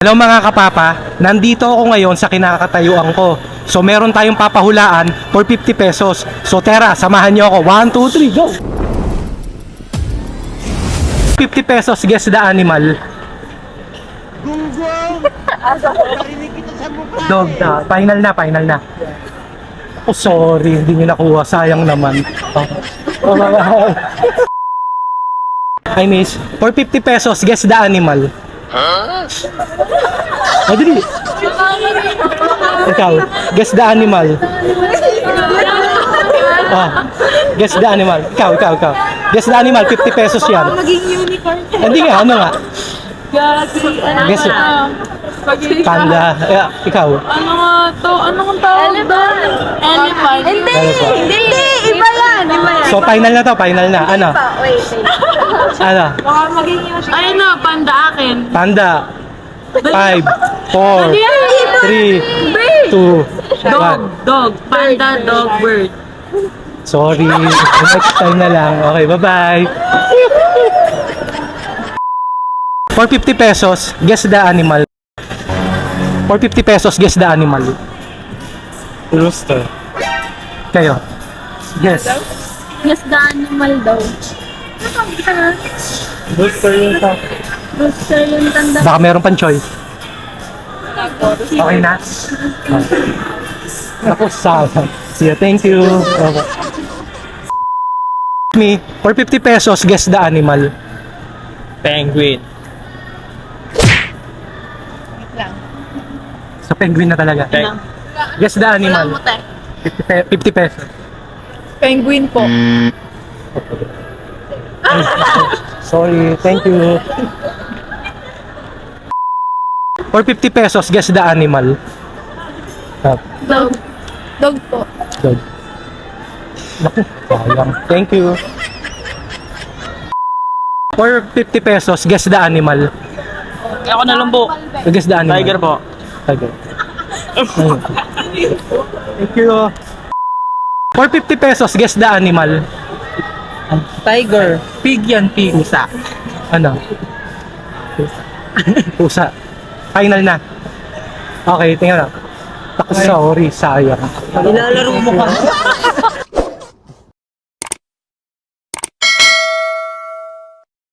Hello mga kapapa, nandito ako ngayon sa kinakatayuan ko. So meron tayong papahulaan for 50 pesos. So tara, samahan nyo ako. 1, 2, 3, go! 50 pesos, guess the animal. Gunggong! Narinig kita sa mukha. Dog na, final na. Oh sorry, hindi nyo nakuha. Sayang naman. Hi miss, for 50 pesos, guess the animal. Madali. Ikaw, guess the animal. Guess the animal. Ikaw. Guess the animal, 50 pesos yan. Maging unicorn. Hindi nga, ano nga? Guess it. Maging Panda. Ikaw. Ano nga to? Anong tawag doon? Elephant. Hindi. Iba yan. So final na to, final na. Ano? Wait. Ano? Baka maging unicorn. Ay na, panda akin. Panda. 5, 4, 3, 2, 1. Dog. Panda, dog, bird. Sorry. Next time na lang. Okay, bye-bye. For 50 pesos, guess the animal. For 50 pesos, guess the animal. Rooster. Kayo. Guess. Yes, the animal daw. Rooster yung top. Gusto yung tanda. Baka meron pang choice. Okay na? Tapos sa see you. Thank you. Okay. Me, for 50 pesos, guess the animal. Penguin. So penguin na talaga. Guess the animal. 50 pesos. Penguin po. Sorry, thank you. For 50 pesos, guess the animal. Dog. Dog po. Dog. Naku, sayang. Thank you. For 50 pesos, guess the animal. Ako na lang po. Guess the animal. Tiger po. Tiger. Thank you. For 50 pesos, guess the animal. Tiger. Pig yan, pig. Pusa. Ano? Pusa. Final na. Okay, tingnan na. Sorry, sayang. Nilalaro mo ka.